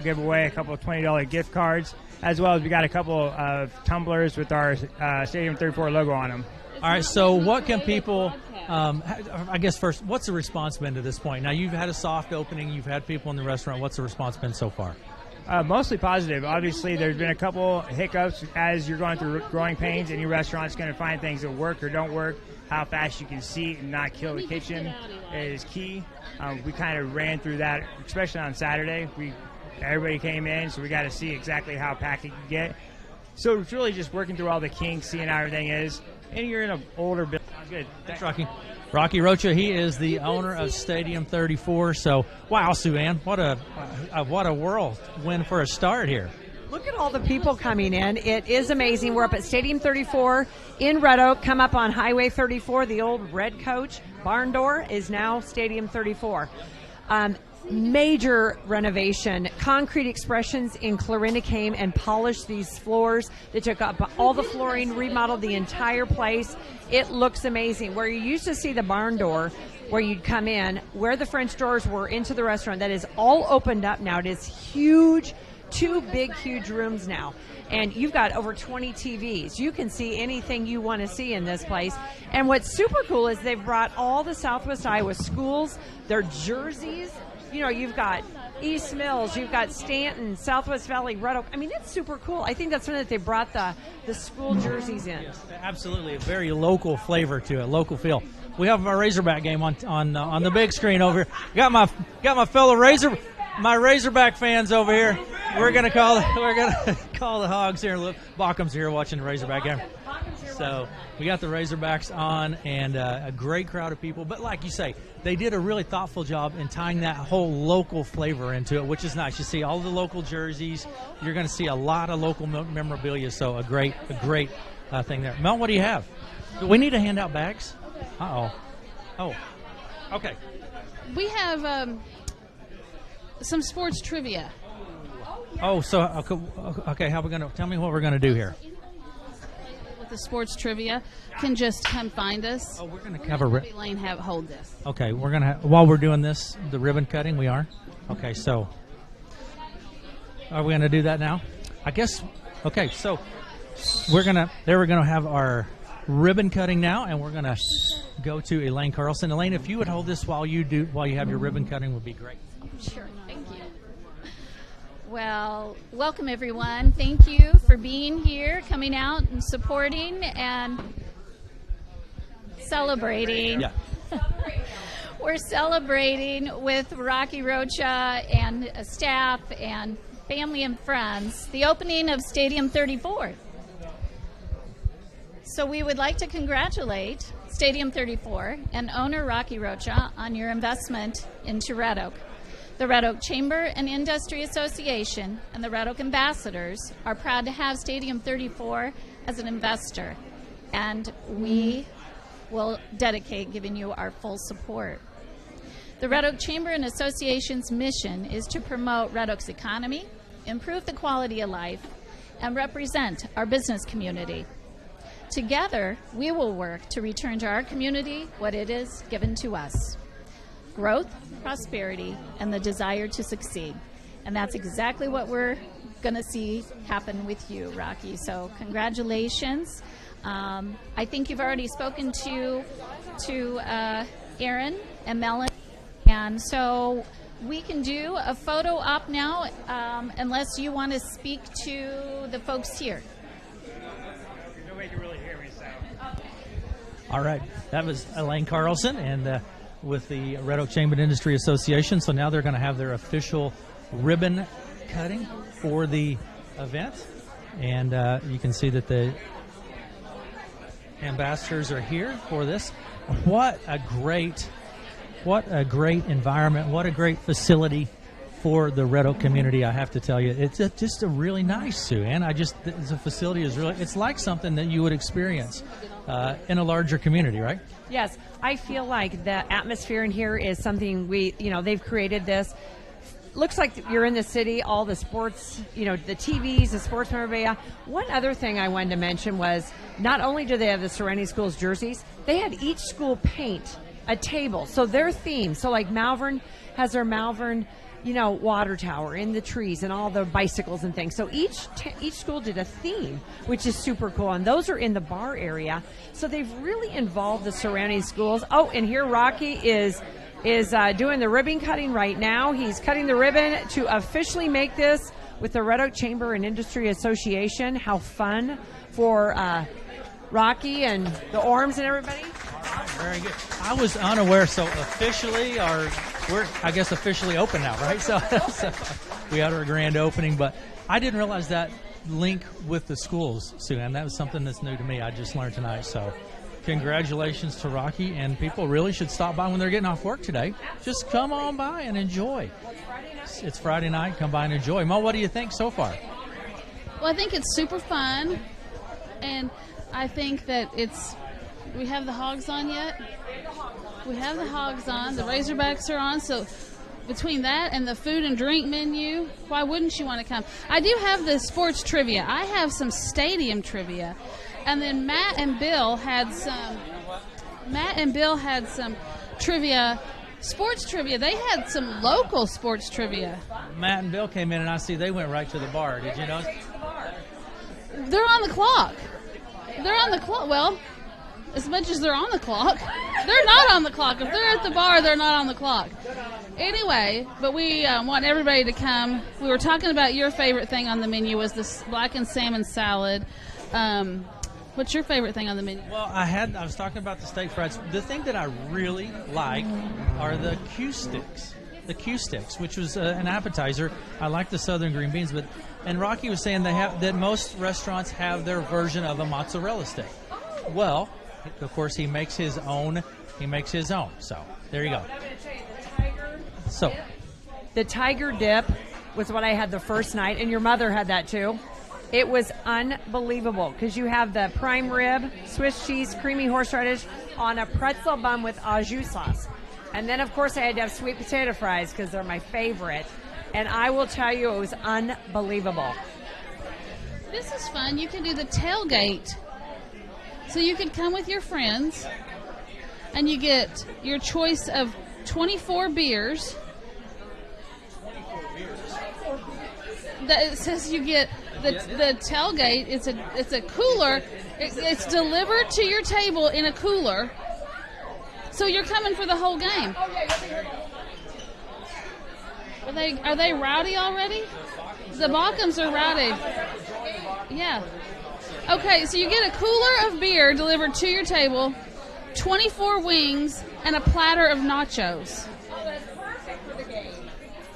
we'll give away a couple of $20 gift cards, as well as we got a couple of tumblers with our Stadium 34 logo on them. All right, so what can people, I guess first, what's the response been to this point? Now, you've had a soft opening, you've had people in the restaurant. What's the response been so far? Mostly positive. Obviously, there's been a couple hiccups as you're going through growing pains. Any restaurant's going to find things that work or don't work. How fast you can seat and not kill the kitchen is key. We kind of ran through that, especially on Saturday. Everybody came in, so we got to see exactly how packed it can get. So it's really just working through all the kinks, seeing how everything is. And you're in an older building. Good. Thanks, Rocky. Rocky Rocha, he is the owner of Stadium 34. So, wow, Sue Ann, what a whirlwind for a start here. Look at all the people coming in. It is amazing. We're up at Stadium 34 in Red Oak. Come up on Highway 34. The old Red Coach barn door is now Stadium 34. Major renovation. Concrete Expressions in Clarinda came and polished these floors. They took up all the flooring, remodeled the entire place. It looks amazing. Where you used to see the barn door, where you'd come in, where the French doors were into the restaurant, that is all opened up now. It is huge. 2 big, huge rooms now. And you've got over 20 TVs. You can see anything you want to see in this place. And what's super cool is they've brought all the Southwest Iowa schools, their jerseys. You know, you've got East Mills, you've got Stanton, Southwest Valley, Red Oak. I mean, it's super cool. I think that's when they brought the school jerseys in. Yes, absolutely. A very local flavor to it, local feel. We have our Razorback game on the big screen over here. Got my fellow Razorback fans over here. We're gonna call the Hogs here. Look, Bachum's here watching the Razorback game. So we got the Razorbacks on, and a great crowd of people. But like you say, they did a really thoughtful job in tying that whole local flavor into it, which is nice. You see all the local jerseys. You're going to see a lot of local memorabilia. So a great thing there. Mel, what do you have? Do we need to hand out bags? Uh-oh. Oh, okay. We have some sports trivia. Oh, so okay. How are we going to tell me what we're going to do here? The sports trivia can just come find us. Oh, we're going to cover Lane hold this. Okay, we're going to while we're doing this, the ribbon cutting, we are. Okay, so are we going to do that now? I guess. Okay, so we're going to have our ribbon cutting now, and we're going to go to Elaine Carlson. Elaine, if you would hold this while you have your ribbon cutting, would be great. Sure. Thank you. Well, welcome everyone. Thank you for being here, coming out and supporting and celebrating. Yeah. We're celebrating with Rocky Rocha and staff and family and friends the opening of Stadium 34. So we would like to congratulate Stadium 34 and owner Rocky Rocha on your investment into Red Oak. The Red Oak Chamber and Industry Association and the Red Oak Ambassadors are proud to have Stadium 34 as an investor, and we will dedicate giving you our full support. The Red Oak Chamber and Association's mission is to promote Red Oak's economy, improve the quality of life, and represent our business community. Together, we will work to return to our community what it is given to us: growth, prosperity, and the desire to succeed. And that's exactly what we're going to see happen with you, Rocky. So congratulations. I think you've already spoken to Aaron and Melanie. And so we can do a photo op now, unless you want to speak to the folks here. Nobody can really hear me, so. All right. That was Elaine Carlson and with the Red Oak Chamber and Industry Association. So now they're going to have their official ribbon cutting for the event. And you can see that the ambassadors are here for this. What a great environment. What a great facility for the Red Oak community, I have to tell you. It's just a really nice, Sue Ann. The facility is really, it's like something that you would experience in a larger community, right? Yes, I feel like the atmosphere in here is something they've created this. Looks like you're in the city, all the sports, the TVs, the sports memorabilia. One other thing I wanted to mention was not only do they have the Serenity Schools jerseys, they had each school paint a table. So their theme, so like Malvern has their Malvern water tower in the trees and all the bicycles and things. So each school did a theme, which is super cool. And those are in the bar area. So they've really involved the surrounding schools. Oh, and here Rocky is doing the ribbon cutting right now. He's cutting the ribbon to officially make this with the Red Oak Chamber and Industry Association. How fun for Rocky and the Orms and everybody. Very good. I was unaware, so officially, we're, I guess, officially open now, right? So we had our grand opening, but I didn't realize that link with the schools, Sue-Ann. That was something that's new to me. I just learned tonight. So congratulations to Rocky, and people really should stop by when they're getting off work today. Just come on by and enjoy. It's Friday night. Come by and enjoy. Mo, what do you think so far? Well, I think it's super fun, and I think that we have the hogs on yet? We have the hogs on. The Razorbacks are on. So between that and the food and drink menu, why wouldn't you want to come? I do have the sports trivia. I have some stadium trivia. And then Matt and Bill had some trivia, sports trivia. They had some local sports trivia. Matt and Bill came in, and I see they went right to the bar. Did you know? They're on the clock. They're on the clock. Well, as much as they're on the clock, they're not on the clock. If they're at the bar, they're not on the clock. Anyway, but we want everybody to come. We were talking about your favorite thing on the menu was this blackened salmon salad. What's your favorite thing on the menu? Well, I was talking about the steak fries. The thing that I really like are the Q sticks. The Q sticks, which was an appetizer. I like the southern green beans, and Rocky was saying that most restaurants have their version of a mozzarella stick. Well, of course, he makes his own. So there you go. So the tiger dip was what I had the first night, and your mother had that too. It was unbelievable because you have the prime rib, Swiss cheese, creamy horseradish on a pretzel bun with au jus sauce. And then, of course, I had to have sweet potato fries because they're my favorite. And I will tell you, it was unbelievable. This is fun. You can do the tailgate. So you could come with your friends, and you get your choice of 24 beers. It says you get the tailgate. It's a cooler. It's delivered to your table in a cooler. So you're coming for the whole game. Are they rowdy already? The Baucums are rowdy. Yeah. Okay, so you get a cooler of beer delivered to your table, 24 wings, and a platter of nachos. Oh, that's perfect for the game.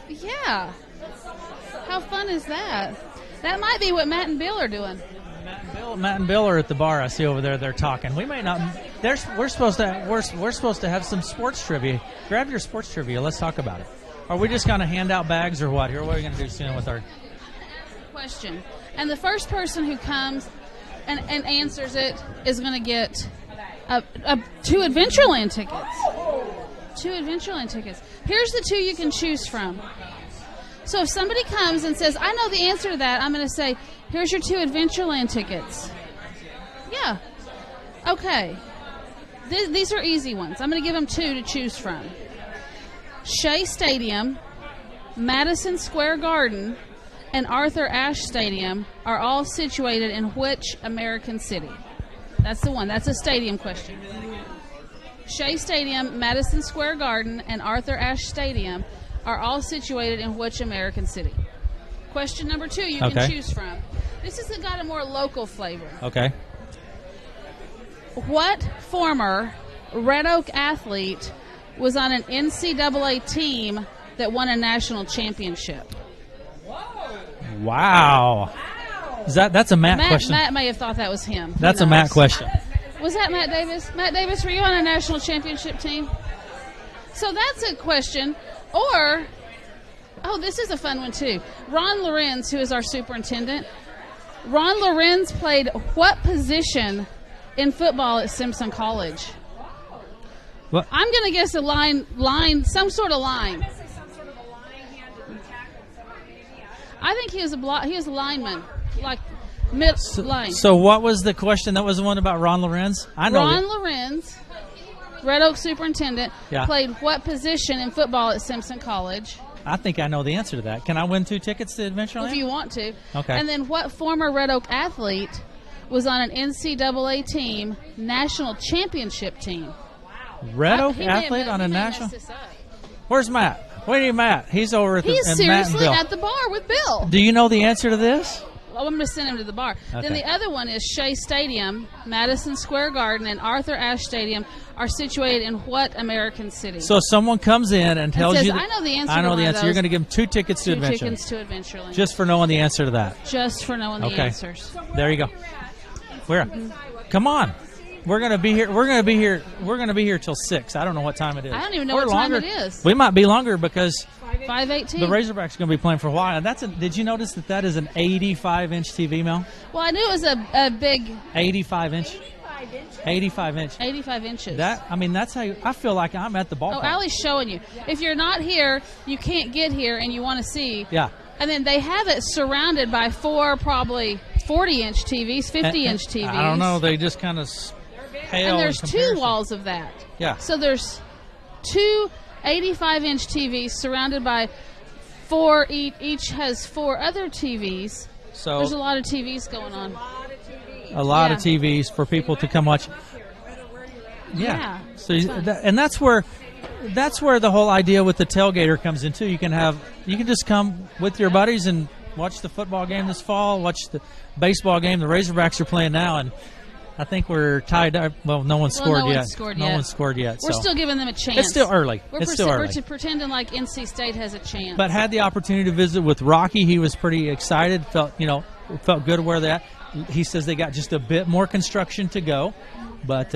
Yeah. How fun is that? That might be what Matt and Bill are doing. Matt and Bill are at the bar. I see over there. They're talking. We may not. We're supposed to have some sports trivia. Grab your sports trivia. Let's talk about it. Are we just going to hand out bags or what? Here, what are we going to do soon with our question? And the first person who comes and answers it is going to get 2 Adventureland tickets. 2 Adventureland tickets. Here's the 2 you can choose from. So if somebody comes and says, I know the answer to that, I'm going to say, here's your 2 Adventureland tickets. Yeah. Okay. These are easy ones. I'm going to give them 2 to choose from. Shea Stadium, Madison Square Garden, and Arthur Ashe Stadium are all situated in which American city? That's the one. That's a stadium question. Shea Stadium, Madison Square Garden, and Arthur Ashe Stadium are all situated in which American city? Question number 2 you can choose from. This has got a more local flavor. Okay. What former Red Oak athlete was on an NCAA team that won a national championship? Wow. That's a Matt question. Matt may have thought that was him. That's a Matt question. Was that Matt Davis? Matt Davis, were you on a national championship team? So that's a question. Or, this is a fun one too. Ron Lorenz, who is our superintendent, Ron Lorenz played what position in football at Simpson College? What? I'm going to guess a line, some sort of line. I think he was a lineman, like mid-line. So what was the question? That was the one about Ron Lorenz? I know. Ron Lorenz, Red Oak superintendent, played what position in football at Simpson College? I think I know the answer to that. Can I win 2 tickets to Adventureland? If you want to. Okay. And then what former Red Oak athlete was on an NCAA team, national championship team? Red Oak He may have athlete on a he may have national. messed this up. Where's Matt? Where are you, Matt? He's over at the He's at seriously Mattonville. at the bar with Bill. Do you know the answer to this? Well, I'm going to send him to the bar. Okay. Then the other one is Shea Stadium, Madison Square Garden, and Arthur Ashe Stadium are situated in what American city? So someone comes in and tells says, you. I know the answer I to know one the of answer. those. You're going to give them 2 tickets to 2 Adventureland. tickets to Adventureland. Just for knowing the answer to that. Just for knowing the Okay. answers. There you go. Where? Come on. We're gonna be here. We're gonna be here. We're gonna be here till 6. I don't know what time it is. I don't even know Or what time longer. it is. We might be longer because 5:18. the Razorbacks are gonna be playing for a while. And did you notice that is an 85-inch TV, Mel? Well, I knew it was a big 85-inch. 85-inch. 85 inches. That's how I feel like I'm at the ballpark. Oh, Allie's showing you. If you're not here, you can't get here, and you want to see. Yeah. And then they have it surrounded by 4 probably 40-inch TVs, 50-inch TVs. I don't know. They just kind of pale. And there's in 2 comparison. walls of that. Yeah. So there's 2 85-inch TVs surrounded by 4 each has 4 other TVs. So There's a lot of TVs going on. a lot of Yeah. TVs for people to come watch. Yeah. So It's fun. and that's where the whole idea with the tailgater comes in too. You can just come with your buddies and watch the football game this fall, watch the baseball game. The Razorbacks are playing now, and I think we're tied up. Well, no one scored no yet. one's scored No yet. one's scored yet. We're so. still giving them a chance. It's still early. It's still early. We're pretending like NC State has a chance. But had the opportunity to visit with Rocky. He was pretty excited. Felt good where they're at. He says they got just a bit more construction to go, but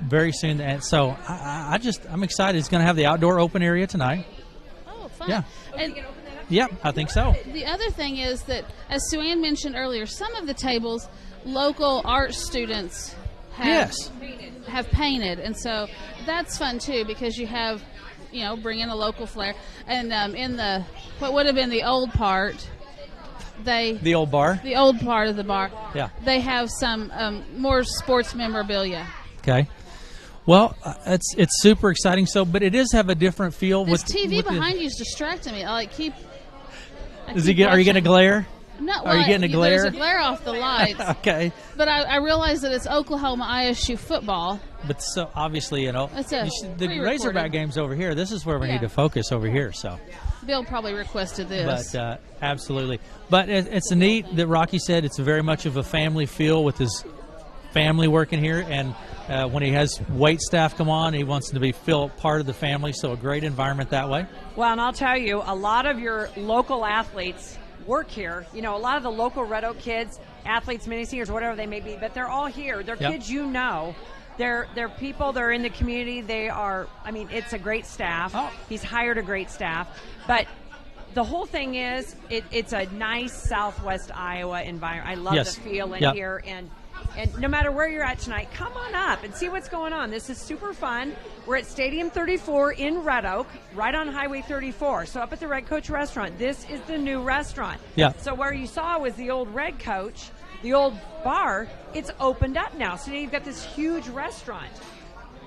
very soon. And so I'm excited. It's going to have the outdoor open area tonight. Oh, fun. Yeah. And Yep, I think so. the other thing is that, as Sue-Ann mentioned earlier, some of the tables, local art students have painted. And so that's fun, too, because you have, bring in a local flair. And in what would have been the old part, The old bar. the old part of the bar, Yeah. they have some more sports memorabilia. Okay. Well, it's super exciting. So, but it does have a different feel. This with TV with behind you is distracting me. Are you Are you watching. going to glare? No, Are you getting a glare? There's a glare off the lights. Okay. But I realize that it's Oklahoma ISU football. But so obviously, It's a the pre-recorded. Razorback game's over here. This is where we Yeah. need to focus over here. So. Bill probably requested this. But absolutely. But it's neat that Rocky said it's very much of a family feel with his family working here. And when he has wait staff come on, he wants them to feel part of the family. So a great environment that way. Well, and I'll tell you, a lot of your local athletes work here. A lot of the local Red Oak kids, athletes, mini seniors, whatever they may be, but they're all here. They're Yep. kids They're people, they're in the community. It's a great staff. Oh. He's hired a great staff. But the whole thing is, it's a nice Southwest Iowa environment. I love Yes. the feel in Yep. here. And no matter where you're at tonight, come on up and see what's going on. This is super fun. We're at Stadium 34 in Red Oak, right on Highway 34. So up at the Red Coach restaurant. This is the new restaurant. Yeah. So where you saw was the old Red Coach, the old bar, it's opened up now. So now you've got this huge restaurant.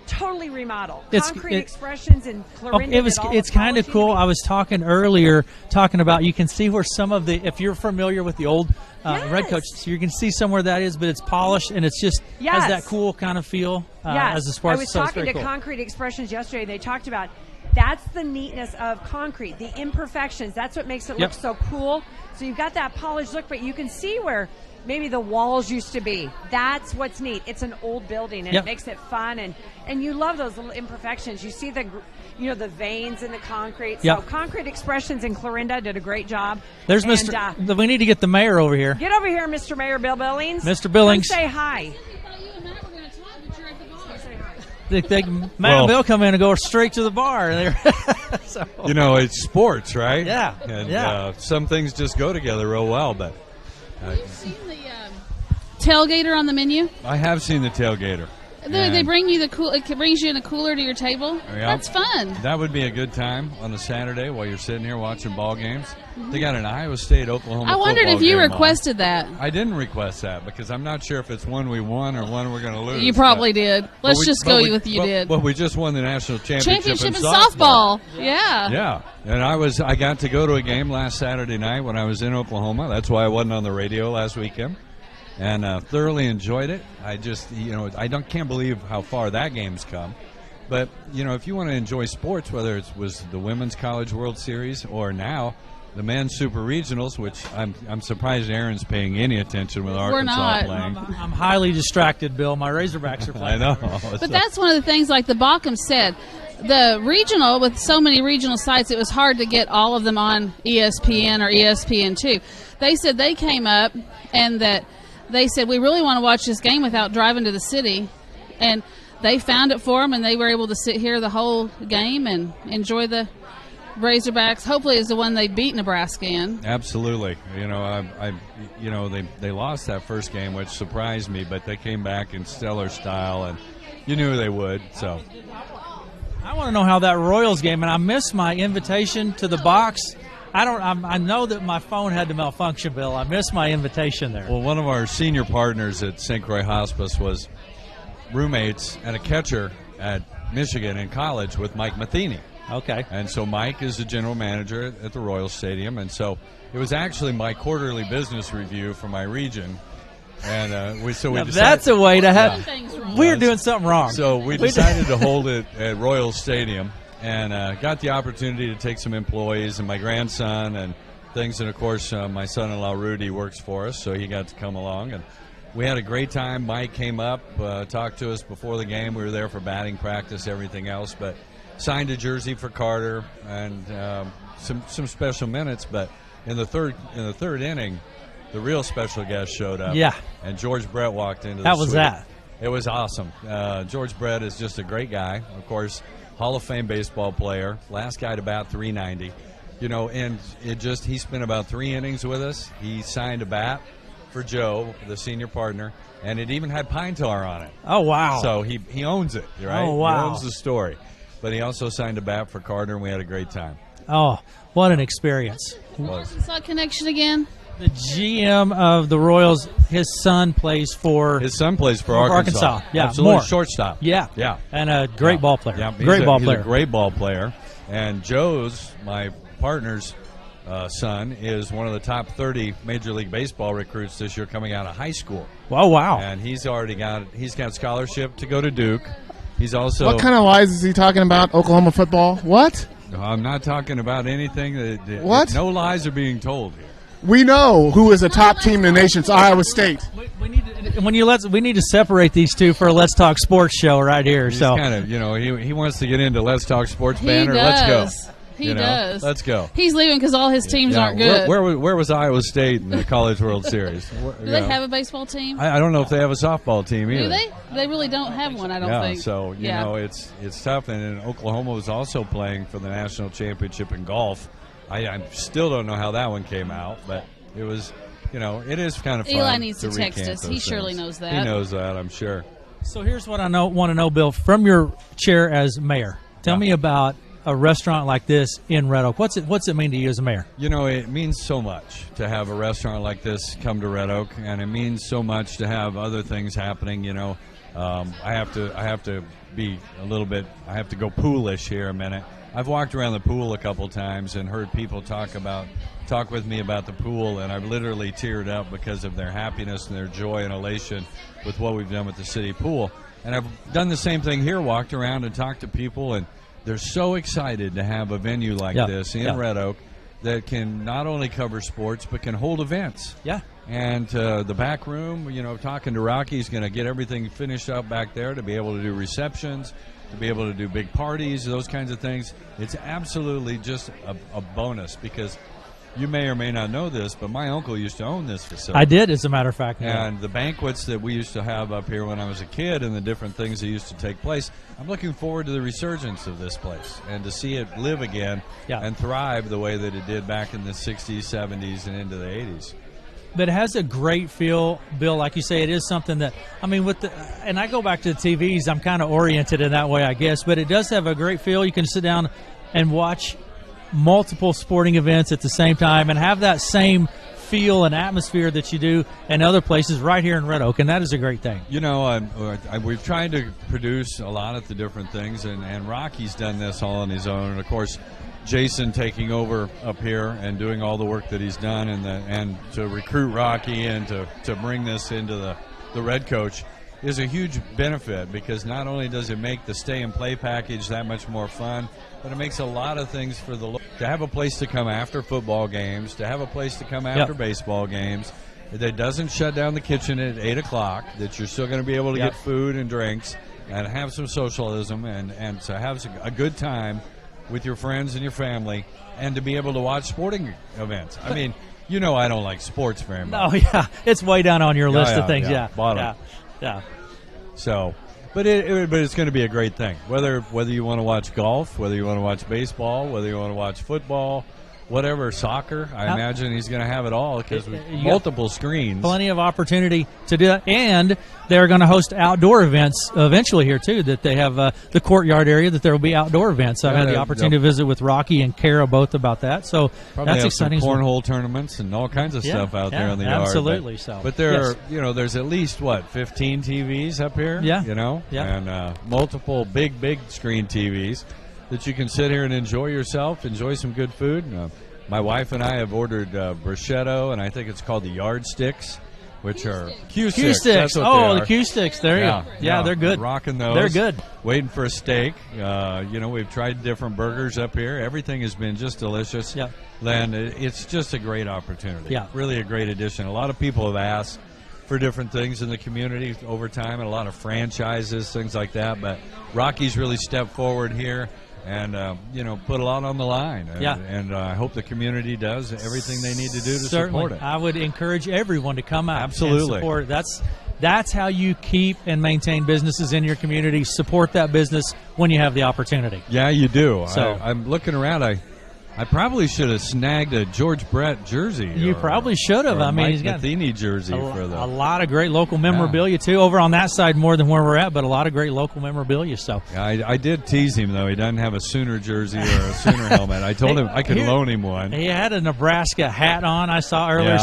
Totally remodeled. Concrete expressions in Clarinda. It's kind of cool. I was talking earlier, about you can see where some of the, if you're familiar with the old Red Coach, so you can see somewhere that is, but it's polished and it's just has that cool kind of feel as a sports. I was so it's talking very to cool. Concrete Expressions yesterday. They talked about that's the neatness of concrete, the imperfections. That's what makes it Yep. look so cool. So you've got that polished look, but you can see where maybe the walls used to be. That's what's neat. It's an old building, and Yep. it makes it fun, and you love those little imperfections. You see the veins in the concrete. Yep. So Concrete Expressions in Clarinda did a great job. There's And, Mr. We need to get the mayor over here. get over here, Mr. Mayor Bill Billings. Mr. Billings. Come say hi. You and Matt were going to talk, but you're at the bar. Matt and Bill come in and go straight to the bar. So, It's sports, right? Yeah, And yeah. some things just go together real well, but Have you seen the tailgater on the menu? I have seen the tailgater. They bring you it brings you in a cooler to your table. Yeah. That's fun. That would be a good time on a Saturday while you're sitting here watching ball games. They got an Iowa State Oklahoma. I wondered football if you game requested that. on. I didn't request that because I'm not sure if it's one we won or one we're going to lose. You probably did. Let's we- just but go we- with you but- did. But we just won the national championship Championship in in softball. Yeah. Yeah, and I got to go to a game last Saturday night when I was in Oklahoma. That's why I wasn't on the radio last weekend, and thoroughly enjoyed it. I just, can't believe how far that game's come. But if you want to enjoy sports, whether it was the Women's College World Series or now the men's Super Regionals, which I'm surprised Aaron's paying any attention with We're Arkansas not. playing. I'm highly distracted, Bill. My Razorbacks are I playing. know, But that's one of the things, like the Bauckham said, the regional, with so many regional sites, it was hard to get all of them on ESPN or ESPN2. They said they came up and that they said, we really want to watch this game without driving to the city. And they found it for them, and they were able to sit here the whole game and enjoy the Razorbacks. Hopefully it's the one they beat Nebraska in. Absolutely. They lost that first game, which surprised me, but they came back in stellar style, and you knew they would. So I want to know how that Royals game, and I missed my invitation to the box. I know that my phone had to malfunction, Bill. I missed my invitation there. well, one of our senior partners at St. Croix Hospice was roommates and a catcher at Michigan in college with Mike Matheny. Okay. And so Mike is the general manager at the Royal Stadium, and so it was actually my quarterly business review for my region. And we Now, decided, that's a way to have. Things wrong. We're doing something wrong. So we decided to hold it at Royal Stadium, and got the opportunity to take some employees and my grandson and things. And of course, my son-in-law Rudy works for us, so he got to come along, and we had a great time. Mike came up, talked to us before the game. We were there for batting practice, everything else, but signed a jersey for Carter and some special minutes. But in the third inning, the real special guest showed up. Yeah. And George Brett walked into the How was suite. that? It was awesome. George Brett is just a great guy. Of course, Hall of Fame baseball player, last guy to bat .390. And he spent about 3 innings with us. He signed a bat for Joe, the senior partner, and it even had pine tar on it. Oh, wow. So he owns it, right? Oh, wow. He owns the story. But he also signed a bat for Carter, and we had a great time. Oh, what an experience. It was. Arkansas connection again. The GM of the Royals, his son plays for His son plays for Arkansas. Yeah, absolutely. Moore. Shortstop. Yeah. Yeah. And a great ball player. Yeah, Great ball he's player. a great ball player. And Joe's, my partner's son, is one of the top 30 Major League Baseball recruits this year coming out of high school. Oh, wow. And he's got scholarship to go to Duke. He's also. What kind of lies is he talking about? Oklahoma football? What? I'm not talking about anything that What? No lies are being told here. We know who is a top team in the nation. It's Iowa State. We need to separate these two for a Let's Talk Sports show right here. He's So kind of, he wants to get into Let's Talk Sports He banner. does. Let's go. He does. Let's go. He's leaving because all his teams Yeah, aren't good. Where was Iowa State in the College World Series? Do they have a baseball team? I don't know if they have a softball team either. Do they? They really don't have one, I don't Yeah, think. so it's tough. And Oklahoma was also playing for the national championship in golf. I still don't know how that one came out, but it was, it is kind of fun. Eli needs to recant text us. those He surely things. knows that. He knows that, I'm sure. So here's what I want to know, Bill, from your chair as mayor. Tell me about a restaurant like this in Red Oak. What's it mean to you as a mayor? It means so much to have a restaurant like this come to Red Oak, and it means so much to have other things happening. I have to be a little bit. I have to go poolish here a minute. I've walked around the pool a couple times and heard people talk with me about the pool, and I've literally teared up because of their happiness and their joy and elation with what we've done with the city pool. And I've done the same thing here, walked around and talked to people, and they're so excited to have a venue like this in Red Oak that can not only cover sports but can hold events. Yeah. And the back room, talking to Rocky, he's going to get everything finished up back there to be able to do receptions, to be able to do big parties, those kinds of things. It's absolutely just a bonus because you may or may not know this, but my uncle used to own this facility. I did, as a matter of fact. And the banquets that we used to have up here when I was a kid and the different things that used to take place, I'm looking forward to the resurgence of this place and to see it live again and thrive the way that it did back in the 60s, 70s, and into the 80s. but it has a great feel, Bill. Like you say, it is something that, I mean, and I go back to the TVs, I'm kind of oriented in that way, I guess, but it does have a great feel. You can sit down and watch multiple sporting events at the same time and have that same feel and atmosphere that you do in other places right here in Red Oak, and that is a great thing. You know, we've tried to produce a lot of the different things, and Rocky's done this all on his own, and of course Jason taking over up here and doing all the work that he's done, and to recruit Rocky and to bring this into the Red Coach is a huge benefit, because not only does it make the stay and play package that much more fun, but it makes a lot of things for to have a place to come after football games, to have a place to come after baseball games that doesn't shut down the kitchen at 8 o'clock, that you're still going to be able to get food and drinks and have some socialism and to have a good time with your friends and your family, and to be able to watch sporting events. I mean, you know, I don't like sports very much. Oh, yeah. It's way down on your list of things. Bottom. Yeah. So, but it's going to be a great thing. Whether you want to watch golf, whether you want to watch baseball, whether you want to watch football, whatever, soccer, I imagine he's going to have it all, because multiple screens. Plenty of opportunity to do that. And they're going to host outdoor events eventually here, too, that they have the courtyard area that there will be outdoor events. I've had the opportunity to visit with Rocky and Kara both about that. So probably that's have exciting. Some cornhole tournaments and all kinds of stuff out there in the yard. Absolutely. But there are, there's at least, 15 TVs up here? Yeah. And multiple big screen TVs that you can sit here and enjoy yourself, enjoy some good food. My wife and I have ordered bruschetto, and I think it's called the Yardsticks, which are Q-sticks. That's what they are. The Q-sticks. There you go. Yeah, they're good. Rocking those. They're good. Waiting for a steak. We've tried different burgers up here. Everything has been just delicious. Yeah. Then it's just a great opportunity. Yeah. Really a great addition. A lot of people have asked for different things in the community over time, and a lot of franchises, things like that. But Rocky's really stepped forward here and put a lot on the line. And I hope the community does everything they need to do to support it. I would encourage everyone to come out Absolutely. and support it. That's how you keep and maintain businesses in your community. Support that business when you have the opportunity. Yeah, you do. So I'm looking around. I probably should have snagged a George Brett jersey. You probably should have. I mean, he's got Matheny jersey a lot of great local memorabilia too. Over on that side, more than where we're at, but a lot of great local memorabilia. So I did tease him though. He doesn't have a Sooner jersey or a Sooner helmet. I told him I could loan him one. He had a Nebraska hat on. I saw earlier.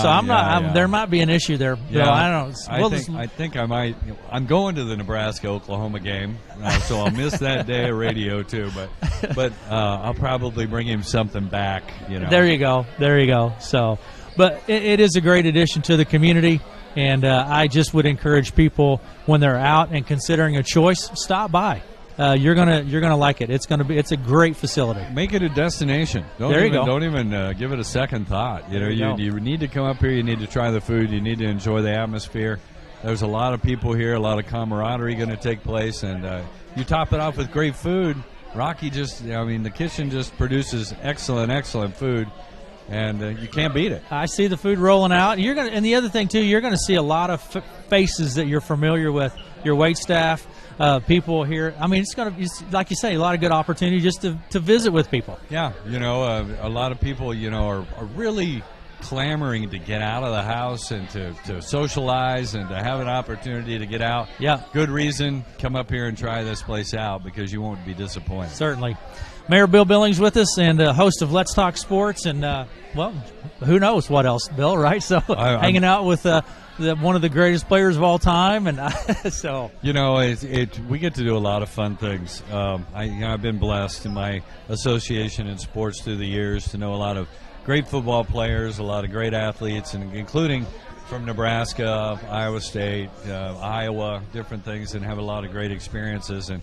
There might be an issue there. Bill. I don't. I think I might. I'm going to the Nebraska-Oklahoma game, so I'll miss that day of radio too. But I'll probably bring him something back. There you go. So, but it is a great addition to the community, and I just would encourage people when they're out and considering a choice, stop by. You're gonna like it. It's a great facility. Make it a destination. Don't even give it a second thought. You need to come up here. You need to try the food. You need to enjoy the atmosphere. There's a lot of people here. A lot of camaraderie going to take place, and you top it off with great food. Rocky the kitchen just produces excellent food, and you can't beat it. I see the food rolling out. And the other thing too, you're going to see a lot of faces that you're familiar with. Your wait staff, people here. I mean, it's like you say, a lot of good opportunity just to visit with people. Yeah, a lot of people, are really clamoring to get out of the house and to socialize and to have an opportunity to get out. Yeah. Good reason. Come up here and try this place out, because you won't be disappointed. Certainly. Mayor Bill Billings with us, and host of Let's Talk Sports, and, who knows what else, Bill, right? So hanging out with one of the greatest players of all time, and so. We get to do a lot of fun things. I've been blessed in my association in sports through the years to know a lot of great football players, a lot of great athletes, and including from Nebraska, Iowa State, Iowa, different things, and have a lot of great experiences. And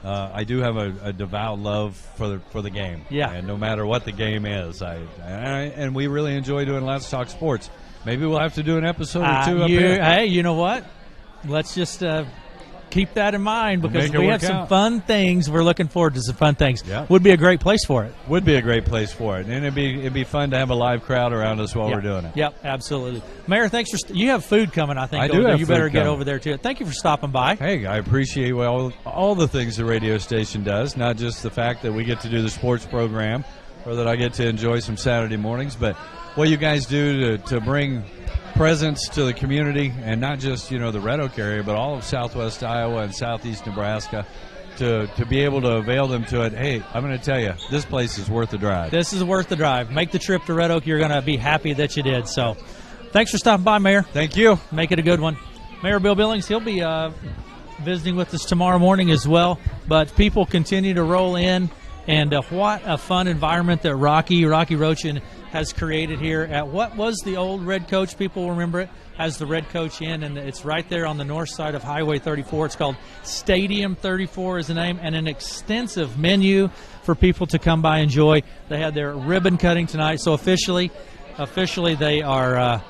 I do have a devout love for the game. Yeah. And no matter what the game is, and we really enjoy doing Let's Talk Sports. Maybe we'll have to do an episode or two up here. Hey, you know what? Let's just keep that in mind, because we have some fun things. We're looking forward to some fun things. Yeah. Would be a great place for it. Would be a great place for it, and it'd be fun to have a live crowd around us while we're doing it. Yep, absolutely. Mayor, thanks for you have food coming. I think I do. Have you better food get coming over there too. Thank you for stopping by. Hey, I appreciate all the things the radio station does. Not just the fact that we get to do the sports program, or that I get to enjoy some Saturday mornings, but what you guys do to bring presence to the community, and not just the Red Oak area, but all of Southwest Iowa and Southeast Nebraska, to be able to avail them to it. Hey, I'm going to tell you, this place is worth the drive. This is worth the drive. Make the trip to Red Oak. You're going to be happy that you did. So thanks for stopping by, Mayor. Thank you. Make it a good one. Mayor Bill Billings, he'll be visiting with us tomorrow morning as well. But people continue to roll in, and what a fun environment that Rocky Rocha has created here at what was the old Red Coach. People remember it as the Red Coach Inn, and it's right there on the north side of Highway 34. It's called Stadium 34 is the name, and an extensive menu for people to come by and enjoy. They had their ribbon cutting tonight, so officially they are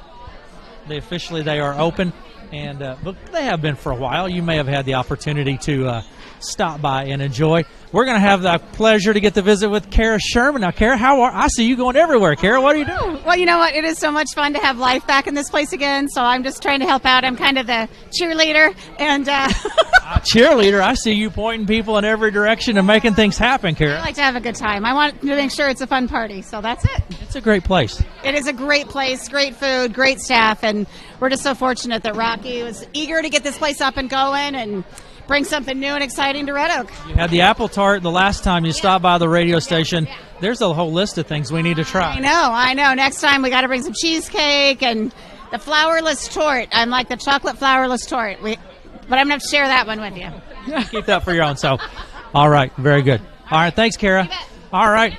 open, and but they have been for a while. You may have had the opportunity to stop by and enjoy. We're going to have the pleasure to get to visit with Kara Sherman. Now, Kara, I see you going everywhere. Kara, what are you doing? Well, you know what? It is so much fun to have life back in this place again, so I'm just trying to help out. I'm kind of the cheerleader. And cheerleader? I see you pointing people in every direction and making things happen, Kara. I like to have a good time. I want to make sure it's a fun party, so that's it. It's a great place. It is a great place, great food, great staff, and we're just so fortunate that Rocky was eager to get this place up and going and bring something new and exciting to Red Oak. You had the apple tart the last time you stopped by the radio station. There's a whole list of things we need to try. I know. Next time we got to bring some cheesecake and the flourless tort. I'm like the chocolate flourless tort. But I'm going to have to share that one with you. Keep that for your own. So, all right, very good. All right, thanks, Kara. All right,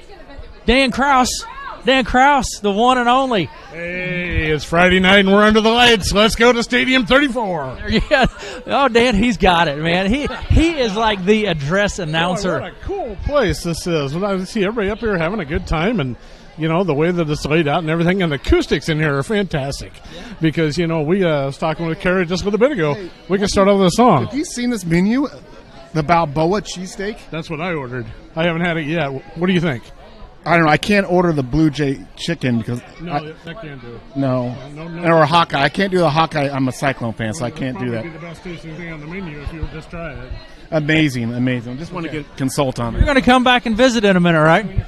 Dan Kraus, the one and only. Hey, it's Friday night and we're under the lights. Let's go to Stadium 34. Yeah. Oh, Dan, he's got it, man. He is like the address announcer. Oh, what a cool place this is. When I see everybody up here having a good time, and the way that it's laid out and everything, and the acoustics in here are fantastic. Yeah. Because we was talking with Kara just a little bit ago. Hey, we can start off with a song. Have you seen this menu? The Balboa cheesesteak? That's what I ordered. I haven't had it yet. What do you think? I don't know. I can't order the Blue Jay chicken because that can't do it. No. Or Hawkeye. I can't do the Hawkeye. I'm a Cyclone fan, so I can't do that. Be the best tasting thing on the menu if you would just try it. Amazing. Just want to consult on it. We're going to come back and visit in a minute, right?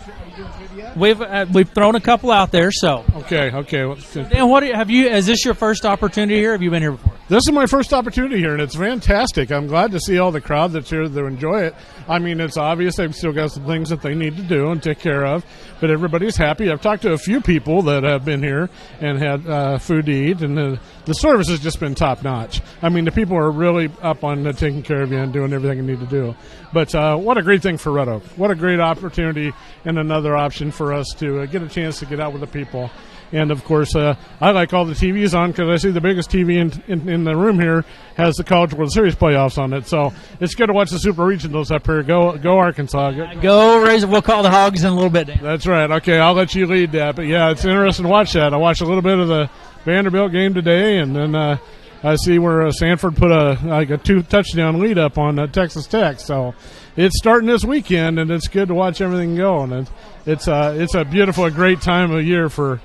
We've thrown a couple out there, so. Okay. Dan, is this your first opportunity here? Or have you been here before? This is my first opportunity here, and it's fantastic. I'm glad to see all the crowd that's here to enjoy it. I mean, it's obvious they've still got some things that they need to do and take care of, but everybody's happy. I've talked to a few people that have been here and had food to eat, and the service has just been top-notch. I mean, the people are really up on taking care of you and doing everything you need to do. But what a great thing for Red Oak. What a great opportunity and another option for us to get a chance to get out with the people. And, of course, I like all the TVs on because I see the biggest TV in the room here has the College World Series playoffs on it. So it's good to watch the Super Regionals up here. Go Arkansas. Go Razor. We'll call the Hogs in a little bit, Dan. That's right. Okay, I'll let you lead that. But, yeah, it's interesting to watch that. I watched a little bit of the Vanderbilt game today, and then I see where Sanford put a 2-touchdown lead up on Texas Tech. So it's starting this weekend, and it's good to watch everything go. And it's a beautiful, great time of year for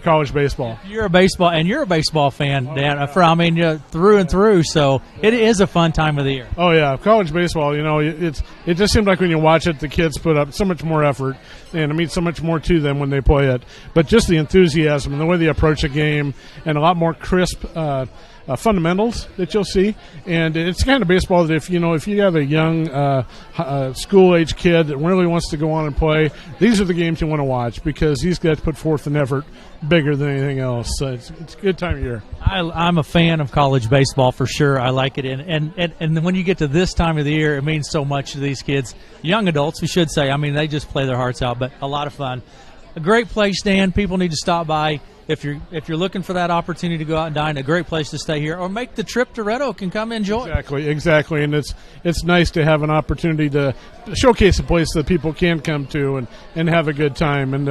college baseball. You're a baseball fan, Dan. Through and through. So it is a fun time of the year. Oh yeah, college baseball. It just seems like when you watch it, the kids put up so much more effort, and it means so much more to them when they play it. But just the enthusiasm and the way they approach a game, and a lot more crisp fundamentals that you'll see, and it's the kind of baseball that if you have a young school age kid that really wants to go on and play, these are the games you want to watch because these guys put forth an effort bigger than anything else. So it's a good time of year. I'm a fan of college baseball for sure. I like it, and when you get to this time of the year, it means so much to these kids, young adults, we should say. I mean, they just play their hearts out, but a lot of fun. A great place, Dan. People need to stop by. If you're looking for that opportunity to go out and dine, a great place to stay here, or make the trip to Red Oak and come enjoy. Exactly, and it's nice to have an opportunity to showcase a place that people can come to and have a good time, and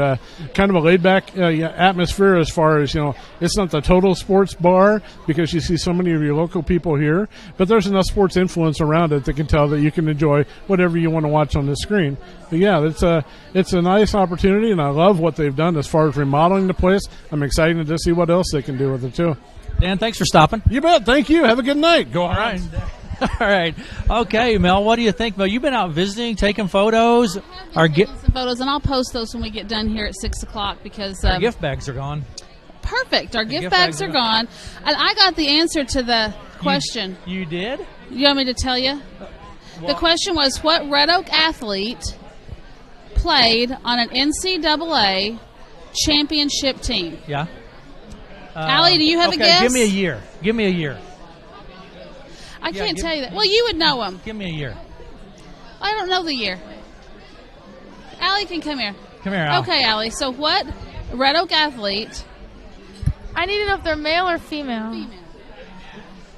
kind of a laid back atmosphere as far as it's not the total sports bar because you see so many of your local people here, but there's enough sports influence around it that can tell that you can enjoy whatever you want to watch on the screen. But yeah, it's a nice opportunity, and I love what they've done as far as remodeling the place. I'm excited to see what else they can do with it too. Dan, thanks for stopping. You bet. Thank you. Have a good night. Go on. All right. Okay, Mel, what do you think, Mel? You've been out visiting, taking photos? Some photos, and I'll post those when we get done here at 6 o'clock because our gift bags are gone. perfect. Our gift bags are gone. And I got the answer to the question. You did? You want me to tell you? The question was, what Red Oak athlete played on an NCAA championship team? Yeah. Allie, do you have a guess? Give me a year. Give me a year. I can't tell you that. Well, you would know him. Give me a year. I don't know the year. Allie can come here. Come here, Al. Okay, Allie. So what Red Oak athlete? I need to know if they're male or female. Female.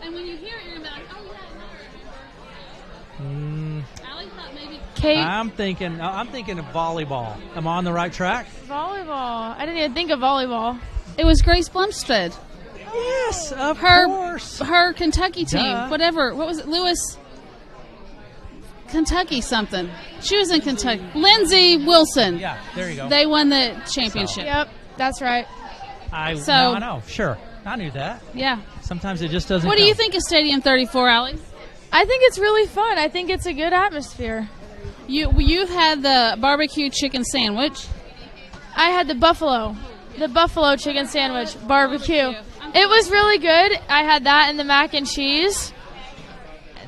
And when you hear it, you're going to be like, oh, yeah. Allie thought maybe Kate. I'm thinking of volleyball. Am I on the right track? Volleyball. I didn't even think of volleyball. It was Grace Blumstead. Yes, of course. Her Kentucky team. Duh. Whatever. What was it? Lewis. Kentucky something. She was in Kentucky. Lindsey Wilson. Yeah, there you go. They won the championship. Yep, that's right. I know. Sure. I knew that. Yeah. Sometimes it just doesn't What do you think of Stadium 34, Allie? I think it's really fun. I think it's a good atmosphere. You had the barbecue chicken sandwich. I had the buffalo chicken sandwich, barbecue. It was really good. I had that and the mac and cheese.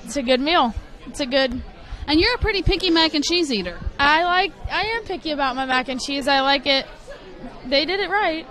It's a good meal. It's a good. And you're a pretty picky mac and cheese eater. I am picky about my mac and cheese. I like it. They did it right.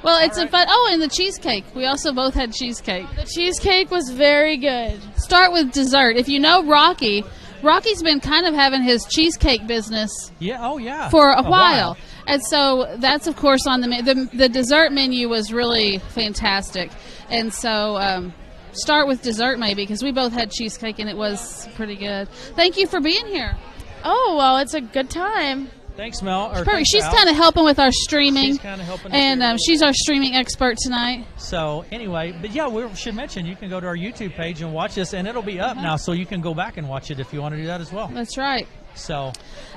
Well, it's a fun. Oh, and the cheesecake. We also both had cheesecake. The cheesecake was very good. Start with dessert. If you know Rocky's been kind of having his cheesecake business. Yeah. Oh, yeah. For a while. And so that's, of course, on the dessert menu was really fantastic. And so start with dessert maybe, because we both had cheesecake and it was pretty good. Thank you for being here. Oh, well, it's a good time. Thanks, Mel. Perfect. She's kind of helping with our streaming. She's kind of helping. And she's our streaming expert tonight. So anyway, but yeah, we should mention you can go to our YouTube page and watch this, and it'll be up now, so you can go back and watch it if you want to do that as well. That's right. So,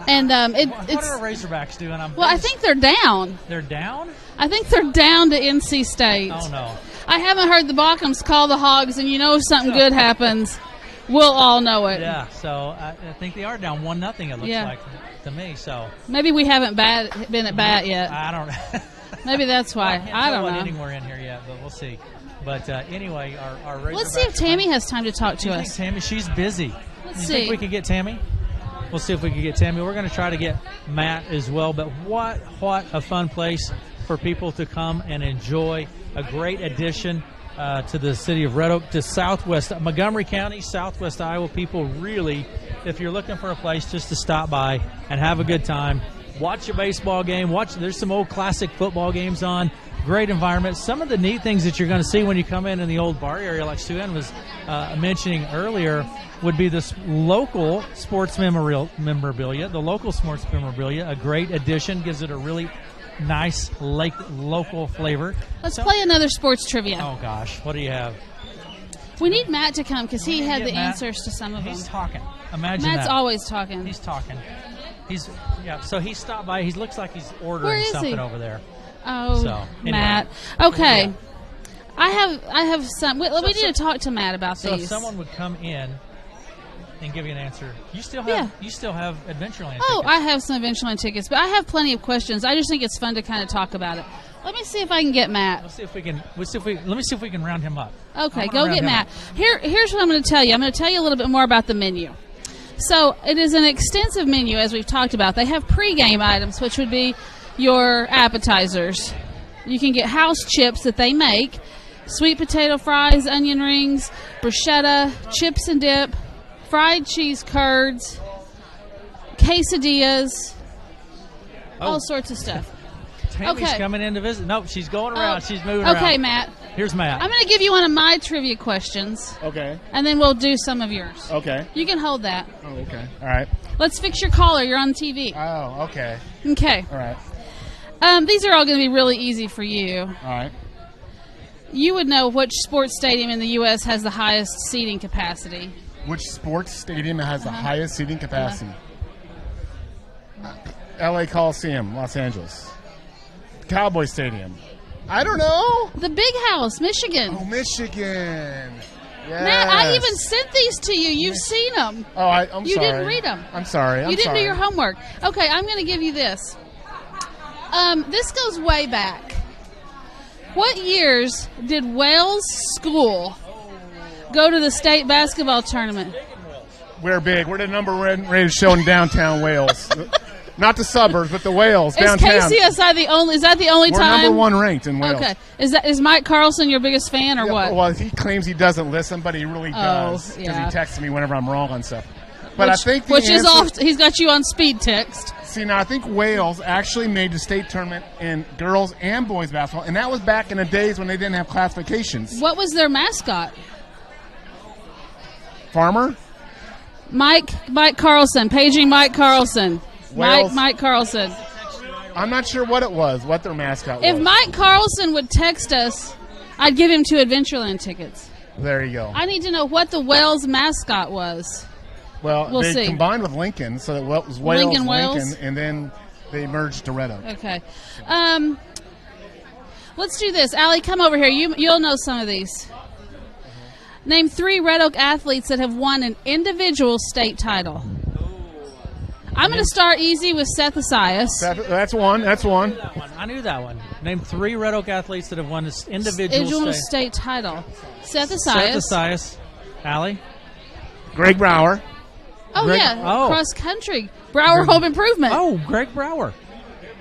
and what are our Razorbacks doing? I think they're down. They're down? I think they're down to NC State. Oh no! I haven't heard the Baucums call the Hogs, and if something good happens, we'll all know it. Yeah. So I think they are down 1-0. It looks like to me. So maybe we haven't been at bat yet. I don't know. Maybe that's why. I don't know. Anywhere in here yet, but we'll see. But anyway, our Razorbacks. Let's see if Tammy has time to talk to us. Tammy, she's busy. Let's you see. Think we could get Tammy? We'll see if we can get Tammy. We're going to try to get Matt as well. But what a fun place for people to come and enjoy. A great addition to the city of Red Oak, to Southwest Montgomery County, Southwest Iowa. People really, if you're looking for a place just to stop by and have a good time, watch a baseball game. There's some old classic football games on. Great environment. Some of the neat things that you're going to see when you come in the old bar area, like Sue Ann was mentioning earlier, would be this local sports memorabilia. The local sports memorabilia, a great addition, gives it a really nice local flavor. Let's play another sports trivia. Oh gosh, what do you have? We need Matt to come because he had the answers to some of them. He's talking. Imagine Matt's that. always talking. He's talking. So he stopped by. He looks like he's ordering something over there. Oh, so, anyway. Matt. Okay. I have some. We need to talk to Matt about these. So if someone would come in and give you an answer, you still have Adventureland tickets. Oh, I have some Adventureland tickets, but I have plenty of questions. I just think it's fun to kind of talk about it. Let me see if I can get Matt. Let me see if we can round him up. Okay, go get Matt. Here's what I'm going to tell you. I'm going to tell you a little bit more about the menu. So it is an extensive menu, as we've talked about. They have pregame items, which would be your appetizers. You can get house chips that they make, sweet potato fries, onion rings, bruschetta, chips and dip, fried cheese curds, quesadillas, all sorts of stuff. Tammy's coming in to visit. Nope, she's going around. She's moving around. Okay, Matt. Here's Matt. I'm going to give you one of my trivia questions. Okay. And then we'll do some of yours. Okay. You can hold that. Oh, okay. All right. Let's fix your collar. You're on TV. Oh, okay. Okay. All right. These are all going to be really easy for you. All right. You would know which sports stadium in the U.S. has the highest seating capacity. Which sports stadium has the highest seating capacity? L.A. Coliseum, Los Angeles. Cowboy Stadium. I don't know. The Big House, Michigan. Oh, Michigan. Yes. Matt, I even sent these to you. You've seen them. Oh, I'm sorry. You didn't read them. I'm sorry. You didn't do your homework. Okay, I'm going to give you this. This goes way back. What years did Wales School go to the state basketball tournament? We're big. We're the number one rated show in downtown Wales. Not the suburbs, but the Wales, downtown. Is KCSI the only? Is that the only We're time? number one ranked in Wales. Okay. Is Mike Carlson your biggest fan or what? Well, he claims he doesn't listen, but he really does. Because yeah. he texts me whenever I'm wrong on stuff. But I think he's got you on speed text. See, now I think Wales actually made the state tournament in girls and boys basketball, and that was back in the days when they didn't have classifications. What was their mascot? Farmer? Mike Carlson. Paging Mike Carlson. Wales. Mike Carlson. I'm not sure what it was, what their mascot was. If Mike Carlson would text us, I'd give him 2 Adventureland tickets. There you go. I need to know what the Wales mascot was. Well, we'll they see. combined with Lincoln, so it was Wales, Wales? and then they merged to Red Oak. Okay. Let's do this. Allie, come over here. You'll know some of these. Name 3 Red Oak athletes that have won an individual state title. I'm going to start easy with Seth Asias. That's one. I knew that one. Name 3 Red Oak athletes that have won this individual state title. Seth Asias. Seth Asias. Allie? Greg Brower. Oh, yeah. Cross country. Brower Home Improvement. Oh, Greg Brower.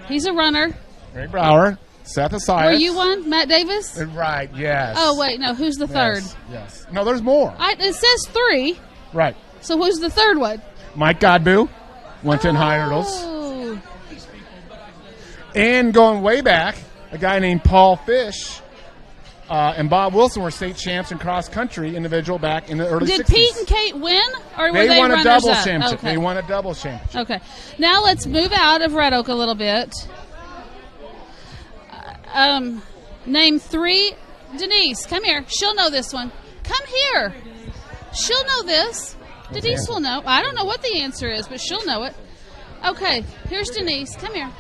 He's a runner. Greg Brower. Seth Asias. Were you one? Matt Davis? Right, yes. Oh, wait. No, who's the third? Yes. No, there's more. It says 3. Right. So who's the third one? Mike Godbout. 110 high hurdles. Oh. And going way back, a guy named Paul Fish and Bob Wilson were state champs in cross country individual back in the early 60s. Did Pete and Kate win, or were they won a double runners-up? championship. Okay. They won a double championship. Okay. Now let's move out of Red Oak a little bit. Name 3. Denise, come here. She'll know this one. Come here. She'll know this. Denise will know. I don't know what the answer is, but she'll know it. Okay, here's Denise. Come here.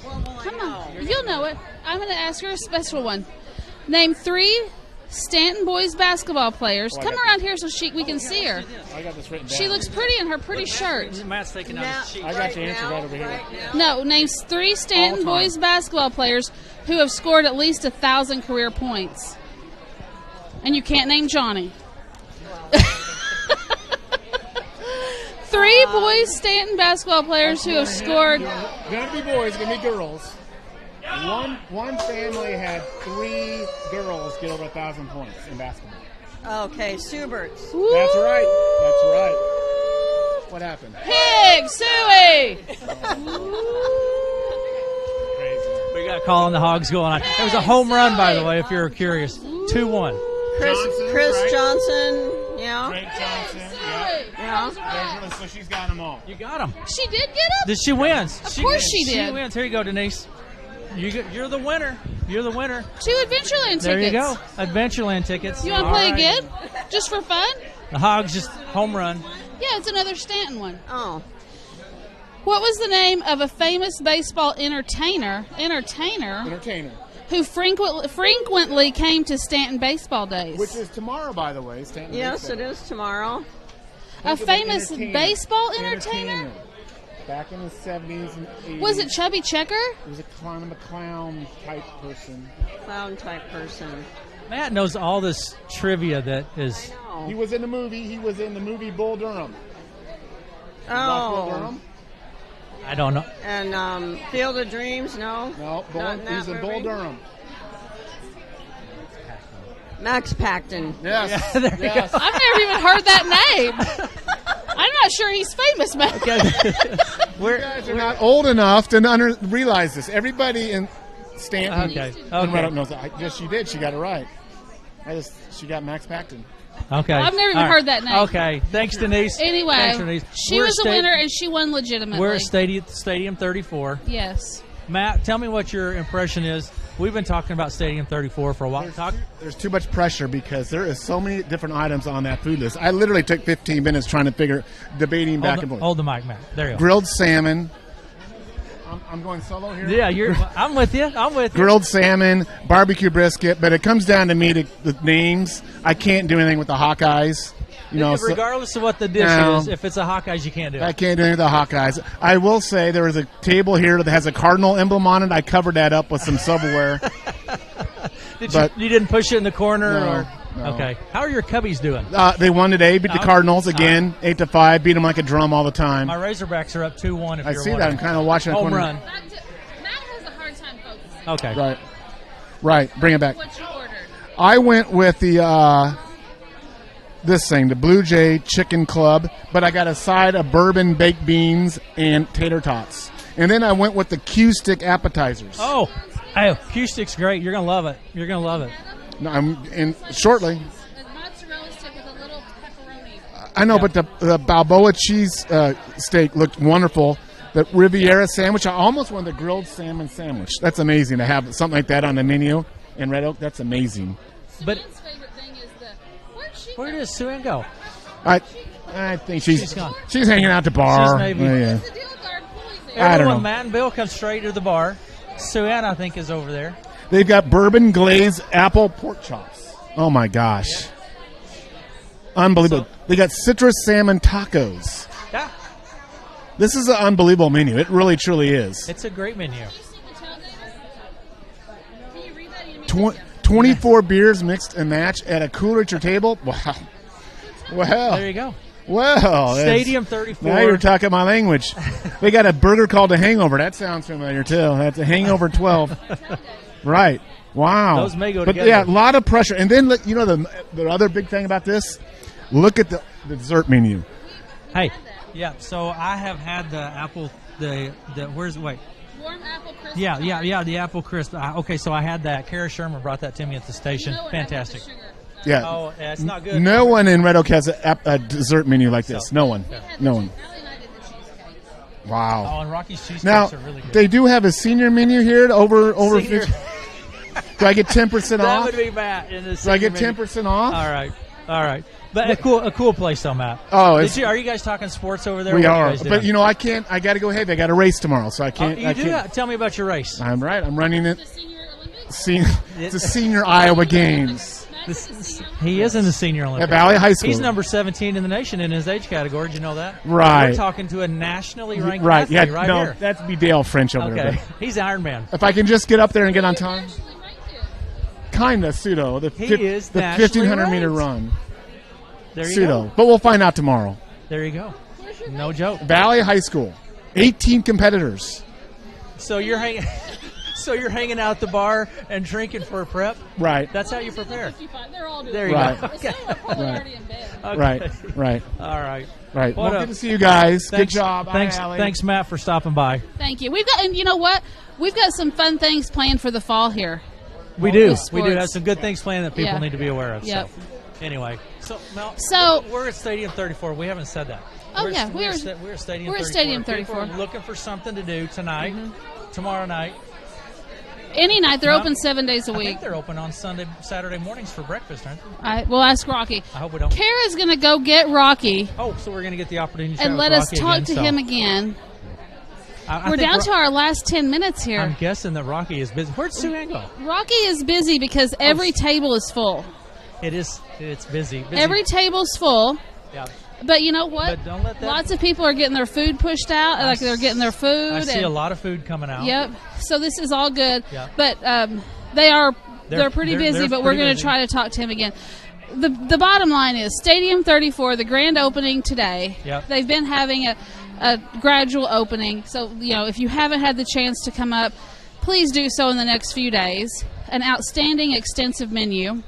Come on. You'll know it. I'm going to ask her a special one. Name 3 Stanton boys basketball players. Come around here so we can see her. I got this written down. She looks pretty in her pretty shirt. Matt's taking out his sheet. I got the answer right over here. No, name 3 Stanton boys basketball players who have scored at least 1,000 career points. And you can't name Johnny. 3 boys Stanton basketball players who have scored. Gonna be boys, gonna be girls. One family had 3 girls get over 1,000 points in basketball. Okay, Suberts. That's right. What happened? Pig, Suey. We got calling the Hogs going on. It was a home run, by the way, if you're curious. 2-1. Chris Johnson. Yeah. Frank Johnson. Yeah. So she's got them all. You got them. She did get him? Did she wins? Of course she did. She wins. Here you go, Denise. You're the winner. You're the winner. 2 Adventureland tickets. There you go. Adventureland tickets. You want to play again? Just for fun? The Hogs just home run. Yeah, it's another Stanton one. Oh. What was the name of a famous baseball entertainer who frequently came to Stanton baseball days? Which is tomorrow, by the way. Stanton Yes, baseball. it is tomorrow. A famous baseball entertainer? Back in the 70s and 80s. Was it Chubby Checker? It was a clown type person. Clown type person. Matt knows all this trivia that is. He was in the movie. He was in the movie Bull Durham. Oh. Bull Durham? I don't know. And Field of Dreams, no? No, he was in Bull Durham. Max Paxton. Yes. Yeah, yes. I've never even heard that name. I'm not sure he's famous, man. You guys are not old enough to realize this. Everybody in Stanton and Red Oak knows that. Yes, she did. She got it right. She got Max Paxton. Okay. I've never even heard that name. Okay. Thanks, Denise. Anyway, Thanks, Denise. she was a winner and she won legitimately. We're at Stadium 34. Yes. Matt, tell me what your impression is. We've been talking about Stadium 34 for a while. There's too much pressure because there is so many different items on that food list. I literally took 15 minutes trying to debating back and forth. Hold the mic, Matt. There you go. Grilled salmon. I'm going solo here. Yeah, I'm with you. Grilled salmon, barbecue brisket, but it comes down to me the names. I can't do anything with the Hawkeyes. Regardless of what the dish is, if it's a Hawkeyes, you can't do it. I can't do anything with the Hawkeyes. I will say there is a table here that has a cardinal emblem on it. I covered that up with some silverware. You didn't push it in the corner? No. Okay. How are your Cubbies doing? They won today, beat the Cardinals again, 8-5, beat them like a drum all the time. My Razorbacks are up 2-1 if I you're see that. wondering. I'm kind of watching. Home run. Matt has a hard time focusing. Okay. Right. Bring it back. What you ordered? I went with the the Blue Jay Chicken Club, but I got a side of bourbon baked beans and tater tots. And then I went with the Q-Stick appetizers. Oh, Q-Stick's great. You're going to love it. You're going to love it. No, I'm in shortly. A mozzarella stick with a little pepperoni. I know, but the Balboa cheese steak looked wonderful. The Riviera sandwich, I almost wanted the grilled salmon sandwich. That's amazing to have something like that on the menu in Red Oak. That's amazing. But Sue's favorite thing is where does Sue Ann go? I think she's gone. She's hanging out the bar. She's maybe. Yeah. What's the deal with our employees there? I don't know. Everyone, Matt and Bill come straight to the bar. Sue Ann, I think, is over there. They've got bourbon glazed apple pork chops. Oh my gosh. Unbelievable. They got citrus salmon tacos. Yeah. This is an unbelievable menu. It really, truly is. It's a great menu. 24 beers mixed and matched at a cooler at your table. Wow. Well. There you go. Well. Stadium 34. Now you're talking my language. They got a burger called the Hangover. That sounds familiar, too. That's a Hangover 12. Right. Wow. Those may go but together. Yeah, a lot of pressure. And then, you know, the other big thing about this, look at the dessert menu. Hey, yeah, so I have had the apple, where's, wait. Warm apple crisp. Yeah, the apple crisp. Okay, so I had that. Kara Sherman brought that to me at the station. Fantastic. Yeah. Oh, yeah, it's not good. No one in Red Oak has a dessert menu like this. So, no one. yeah. No one. Wow. Oh, and Rocky's cheesecakes Now, are really good. they do have a senior menu here over Senior. 50. Do I get 10% That off? would be Matt in the Do I get senior menu. 10% off? All right. But a cool place though, Matt. Oh, are you guys talking sports over there? We What are. you guys But, doing? I can't. I got to go heavy. I got a race tomorrow, so I can't. You I do can't. that. Tell me about your race. I'm right. I'm running it. It's the Senior Iowa Games. He is in the Senior Olympics. At Valley High School. He's number 17 in the nation in his age category. Did you know that? Right. We're talking to a nationally ranked Right. athlete Yeah. right no, here. that'd be Dale French over there. Okay. He's Iron Man. If I can just get up there and get on time. Kind of pseudo. The He is the nationally 1,500-meter ranked. run. There you Pseudo. go. But we'll find out tomorrow. There you go. No joke. Valley High School. 18 competitors. So you're hanging. So you're hanging out at the bar and drinking for a prep. Right. That's how you prepare. They're all doing There you Right. go. Okay. already in bed. Okay. Right. All right. Right. What Well, up? good to see you guys. Thanks, Good job. Bye, Thanks, Allie. thanks, Matt, for stopping by. Thank you. And you know what? We've got some fun things planned for the fall here. We do. With We do sports. have some good things planned that people Yeah. need to be aware of. Yep. So, anyway, Mel, So- we're at Stadium 34. We haven't said that. Oh, we're yeah, at, we're we're at Stadium 34. we're at Stadium People 34. are looking for something to do tonight, tomorrow night. Any night. They're No, open 7 days a I week. think they're open on Saturday mornings for breakfast, aren't they? We'll ask Rocky. I hope we don't. Kara's going to go get Rocky Oh, so we're going to get the opportunity to and chat let with us Rocky talk again, to so him again. I We're think down to our last 10 minutes here. I'm guessing that Rocky is busy. Where'd Sue Ann go? Rocky is busy because every table is full. It's busy. Every table's full. Yeah. But you know what? But don't let that. Lots of people are getting their food pushed out, like they're getting their food. I see and- a lot of food coming out. Yep. So this is all good. Yeah. But they're pretty busy. they're But we're pretty going to busy. try to talk to him again. The bottom line is Stadium 34, the grand opening today. Yep. They've been having a gradual opening. So if you haven't had the chance to come up, please do so in the next few days. An outstanding, extensive menu.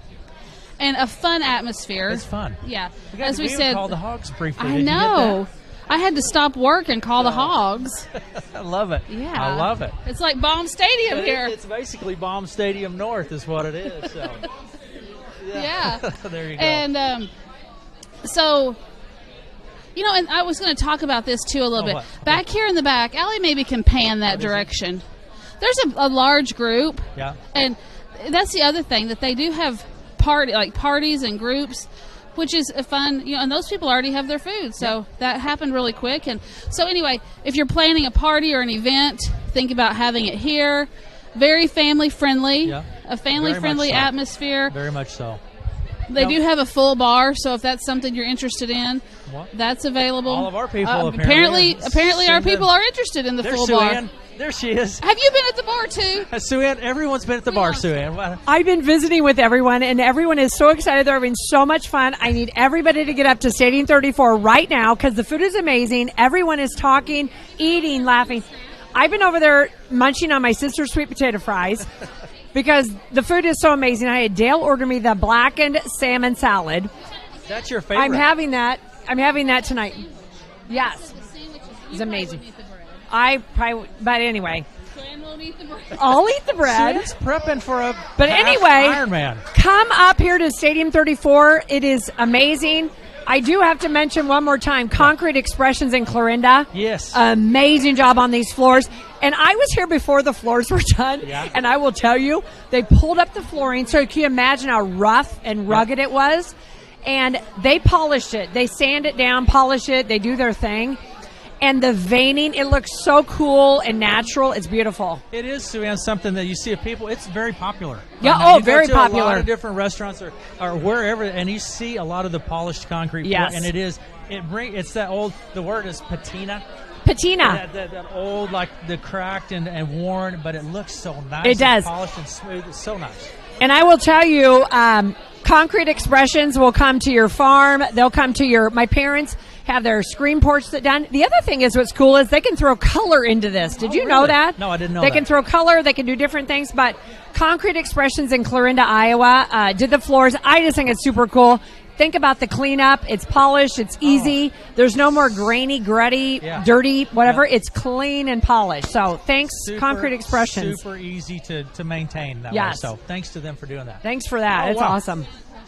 And a fun atmosphere. It's fun. Yeah. As we said, called the Hogs briefly. I Did you get know. I had to stop work and call the Hogs. that? I love it. Yeah. I love it. It's like Baum Stadium here. It's basically Baum Stadium North is what it is. So. Yeah. There you go. And so, and I was going to talk about this too a little bit. what? Back here in the back, Allie maybe can pan that direction. There's a large group. Yeah. And that's the other thing, that they do have parties and groups, which is fun, and those people already have their food, so that happened really quick. And so anyway, if you're planning a party or an event, think about having it here. Very family friendly, Yeah. a family friendly Very much so. atmosphere. Very much so. They Now- do have a full bar, so if that's something you're interested in, What? that's available. All of our people apparently apparently our send people them- are interested in the There's full Sue bar. Ann. There she is. Have you been at the bar too? Sue Ann, everyone's been at the bar, Sue Ann. I've been visiting with everyone, and everyone is so excited. They're having so much fun. I need everybody to get up to Stadium 34 right now because the food is amazing. Everyone is talking, eating, laughing. I've been over there munching on my sister's sweet potato fries because the food is so amazing. I had Dale order me the blackened salmon salad. That's your favorite. I'm having that. I'm having that tonight. Yes. It's amazing. I probably, but anyway. I'll eat the bread. It's prepping for a But anyway, Ironman. Come up here to Stadium 34. It is amazing. I do have to mention one more time, Concrete Expressions in Clarinda. Yes. Amazing job on these floors. And I was here before the floors were done, and I will tell you, they pulled up the flooring, so can you imagine how rough and rugged it was? And they polished it. They sand it down, polish it. They do their thing. And the veining, it looks so cool and natural. It's beautiful. It is, Sue Ann, something that you see of people. It's very popular. Yeah, You very go to popular. a lot of different restaurants or wherever, and you see a lot of the polished concrete. Yes. And it's that old, the word is patina. Patina. That old, like the cracked and worn, but it looks so nice. It does. It's polished and smooth. It's so nice. And I will tell you, Concrete Expressions will come to your farm. They'll come to my parents have their screen porch done. The other thing is what's cool is they can throw color into this. Did you know that? No, I didn't know They that. can throw color. They can do different things. But Concrete Expressions in Clarinda, Iowa, did the floors. I just think it's super cool. Think about the cleanup. It's polished. It's easy. There's no more grainy, grutty, dirty, whatever. It's clean and polished. So thanks, Concrete Expressions. Super easy to maintain that way. Yes. So thanks to them for doing that. Thanks for that. It's wow. awesome.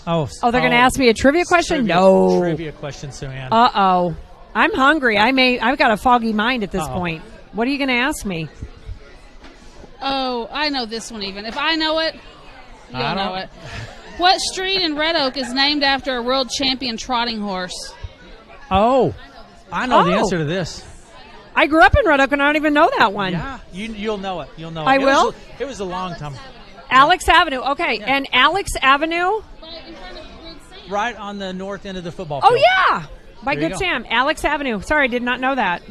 Oh, they're going to ask me a trivia question? No. Trivia question, Sue Ann. Uh-oh. I'm hungry. I've got a foggy mind at this point. What are you going to ask me? Oh, I know this one even. If I know it, you'll know it. What street in Red Oak is named after a world champion trotting horse? Oh, I know the answer to this. I grew up in Red Oak, and I don't even know that one. Yeah, you'll know it. You'll know it. I will? It was a long time. Alex Avenue. Okay, and Alex Avenue? Right on the north end of the football field. Oh, yeah. By There you Good go. Sam. Alex Avenue. Sorry, I did not know that.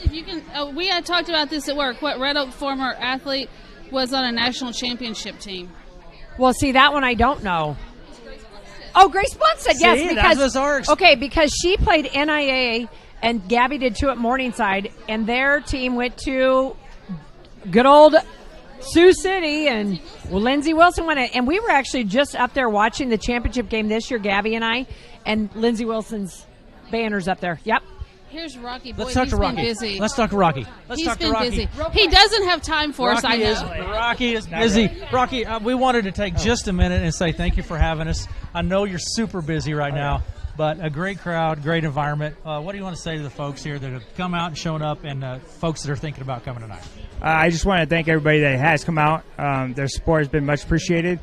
If you can, we had talked about this at work. What Red Oak former athlete was on a national championship team? Well, see, that one I don't know. Oh, Grace Blunstead, yes. See, Because, that was ours. okay, because she played NIA, and Gabby did too at Morningside, and their team went to good old Sioux City, and Lindsey Wilson went it. And we were actually just up there watching the championship game this year, Gabby and I, and Lindsey Wilson's banner's up there. Yep. Here's Rocky. Boy, Let's talk he's to Rocky. been busy. Let's talk to Rocky. He's been busy. He doesn't have time for us, I know. Rocky is busy. Rocky, we wanted to take just a minute and say thank you for having us. I know you're super busy right now, but a great crowd, great environment. What do you want to say to the folks here that have come out and shown up and folks that are thinking about coming tonight? I just want to thank everybody that has come out. Their support has been much appreciated,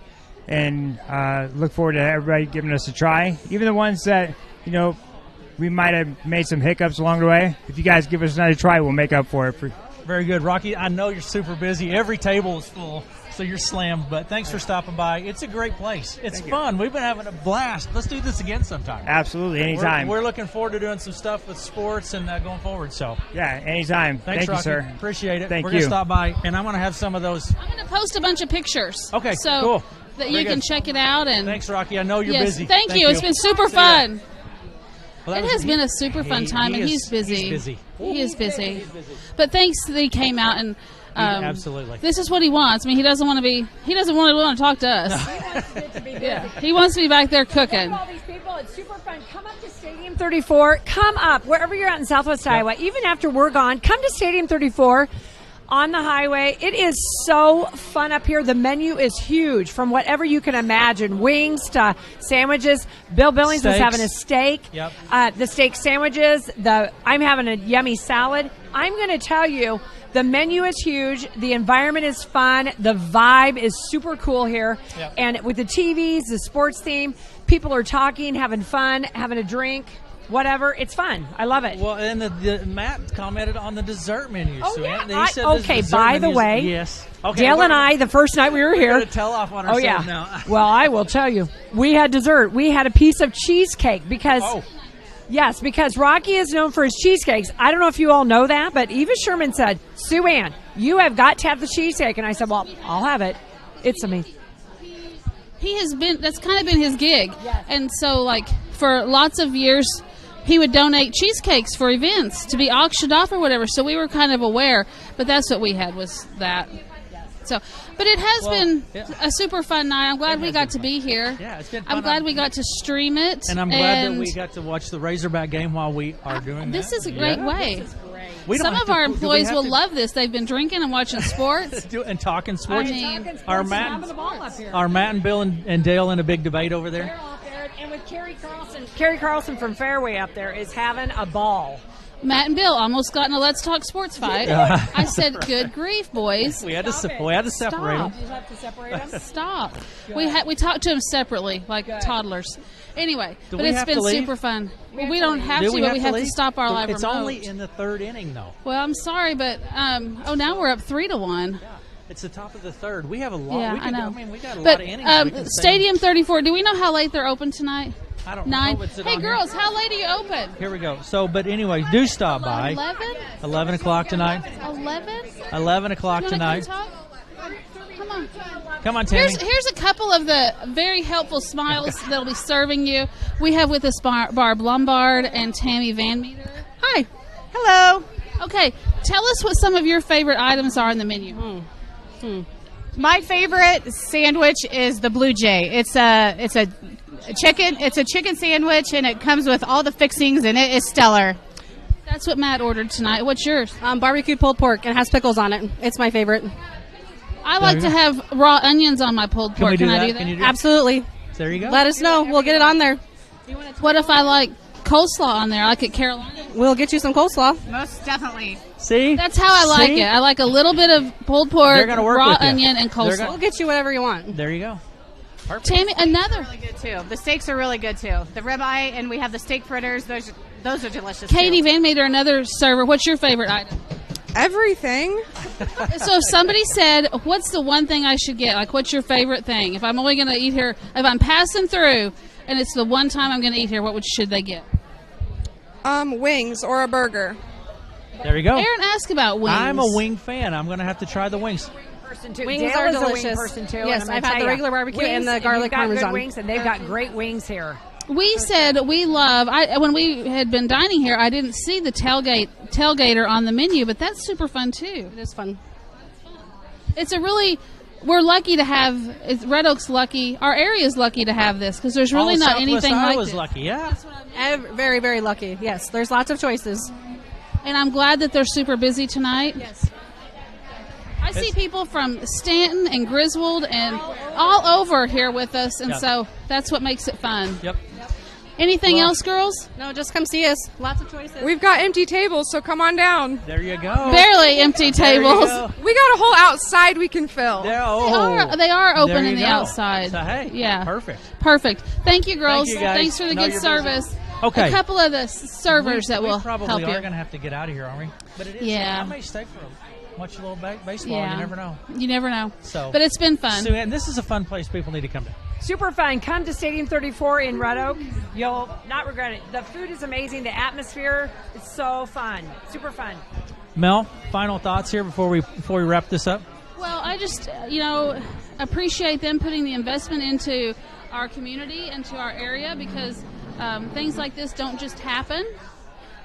and look forward to everybody giving us a try. Even the ones that, we might have made some hiccups along the way. If you guys give us another try, we'll make up for it. Very good. Rocky, I know you're super busy. Every table is full, so you're slammed, but thanks for stopping by. It's a great place. It's fun. We've been having a blast. Let's do this again sometime. Absolutely, anytime. We're looking forward to doing some stuff with sports and going forward. So yeah, anytime. Thanks, Thank Rocky. you, sir. Appreciate it. Thank We're you. going to stop by, and I want to have some of those. I'm going to post a bunch of pictures. Okay, so cool. that Very you can good. check it out. And Thanks, Rocky. I know you're yes, busy. Thank you. It's been super fun. Well, it has been a super fun time, and he's busy. He's busy. He is busy. But thanks that he came out and. Absolutely. This is what he wants. I mean, he doesn't want to talk to us. Yeah, he wants to be back there cooking. All these people, it's super fun. Come up to Stadium 34. Come up wherever you're at in Southwest Iowa. Even after we're gone, come to Stadium 34 on the highway. It is so fun up here. The menu is huge, from whatever you can imagine, wings to sandwiches. Bill Billings was Steaks. having a steak. Yep. The steak sandwiches. I'm having a yummy salad. I'm going to tell you, the menu is huge. The environment is fun. The vibe is super cool here. Yep. And with the TVs, the sports theme, people are talking, having fun, having a drink, whatever. It's fun. I love it. Well, and Matt commented on the dessert menu. Oh, Sue yeah. Ann. He said this Okay, dessert by the menu's- way, yes. Okay, Dale and I, the first night we were here. We're gonna tell off on Oh, ourselves yeah. now. Well, I will tell you. We had dessert. We had a piece of cheesecake because... Oh. Yes, because Rocky is known for his cheesecakes. I don't know if you all know that, but Eva Sherman said, Sue Ann, you have got to have the cheesecake. And I said, well, I'll have it. It's amazing. That's kind of been his gig. Yes. And so, like, for lots of years, he would donate cheesecakes for events to be auctioned off or whatever. So we were kind of aware, but that's what we had was that. So, but it has been a super fun night. I'm glad we got to be here. Yeah, it's been fun. I'm glad we got to stream it. And I'm glad that we got to watch the Razorback game while we are doing this. That. Is a great way. This is great. Some of our employees will love this. They've been drinking and watching sports. And talking sports. I mean, are Matt and Bill and Dale in a big debate over there? They're out there. And with Carrie Carlson. Carrie Carlson from Fairway up there is having a ball. Matt and Bill almost got in a Let's Talk Sports fight. I said, good grief, boys. We had to separate them. Did you have to separate them? Stop. We talked to them separately, like toddlers. Anyway, but it's been super fun. We don't have to, but we have to stop our live remote. It's only in the third inning, though. Well, I'm sorry, but now we're up 3-1. Yeah. It's the top of the third. We have a lot. Yeah, I know. We got a lot of innings. Stadium 34, do we know how late they're open tonight? I don't 9. know. Hey, girls, how late are you open? Here we go. So, but anyway, do stop by. 11 o'clock tonight. 11 o'clock tonight. Come on. Come on, Tammy. Here's a couple of the very helpful smiles that'll be serving you. We have with us Barb Lombard and Tammy Van Meter. Hi. Hello. Okay, tell us what some of your favorite items are in the menu. My favorite sandwich is the Blue Jay. It's a chicken sandwich, and it comes with all the fixings, and it is stellar. That's what Matt ordered tonight. What's yours? Barbecued pulled pork, and it has pickles on it. It's my favorite. I like to have raw onions on my pulled pork. Can I do that? Absolutely. There you go. Let us know. We'll get it on there. What if I like coleslaw on there? I like it Carolina. We'll get you some coleslaw. Most definitely. See? That's how I like it. I like a little bit of pulled pork, raw onion, and coleslaw. We'll get you whatever you want. There you go. Perfect. Tammy, another. Really good too. The steaks are really good too. The ribeye, and we have the steak fritters. Those are delicious. Katie too. Van Meter, another server. What's your favorite item? Everything. So if somebody said, what's the one thing I should get? Like, what's your favorite thing? If I'm only going to eat here, if I'm passing through and it's the one time I'm going to eat here, should they get? Wings or a burger. There you go. Aaron asked about wings. I'm a wing fan. I'm going to have to try the wings. Wings Dale are is delicious. A wing person too. Yes, I've had the regular barbecue and the garlic parmesan. Good wings, and they've got great wings here. We said we love. When we had been dining here, I didn't see the tailgater on the menu, but that's super fun too. It is fun. It's a really. We're lucky to have. Red Oak's lucky. Our area's lucky to have this because there's really not anything like this. I was lucky. Yeah. Very, very lucky. Yes, there's lots of choices. And I'm glad that they're super busy tonight. Yes. I see people from Stanton and Griswold and all over here with us, and so that's what makes it fun. Yep. Anything else, girls? No, just come see us. Lots of choices. We've got empty tables, so come on down. There you go. Barely empty tables. We got a whole outside we can fill. They are open in the outside. So, hey, yeah. Perfect. Thank you, girls. Thank you, guys. Thanks for the good service. Busy. Okay. A couple of the servers that will help you. We probably are going to have to get out of here, aren't we? But it is. Yeah. I may stay for watch a little baseball. Yeah. You never know. You never know. So, but it's been fun. So, and this is a fun place people need to come to. Super fun. Come to Stadium 34 in Red Oak. You'll not regret it. The food is amazing. The atmosphere is so fun. Super fun. Mel, final thoughts here before we wrap this up? Well, I just, appreciate them putting the investment into our community and to our area because things like this don't just happen.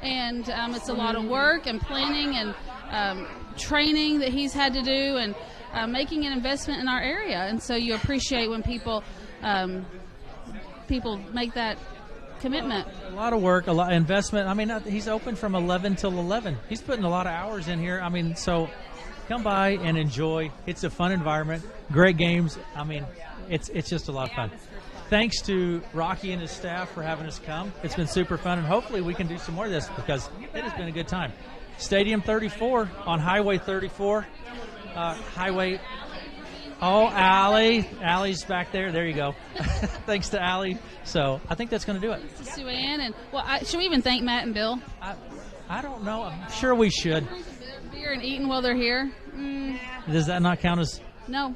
And it's a lot of work and planning and training that he's had to do and making an investment in our area. And so you appreciate when people make that commitment. A lot of work, a lot of investment. I mean, he's open from 11 till 11. He's putting a lot of hours in here. I mean, so come by and enjoy. It's a fun environment, great games. I mean, it's just a lot of fun. Thanks to Rocky and his staff for having us come. It's been super fun, and hopefully we can do some more of this because it has been a good time. Stadium 34 on Highway 34. Highway. Oh, Allie. Allie's back there. There you go. Thanks to Allie. So I think that's going to do it. To Sue Ann. And, should we even thank Matt and Bill? I don't know. I'm sure we should. Beer and eating while they're here. Does that not count as? No.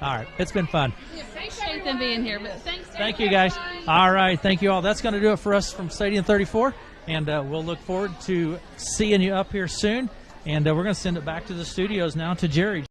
All right. It's been fun. We appreciate them being here. But thanks. Thank you, guys. All right. Thank you all. That's going to do it for us from Stadium 34. And we'll look forward to seeing you up here soon. And we're going to send it back to the studios now to Jerry.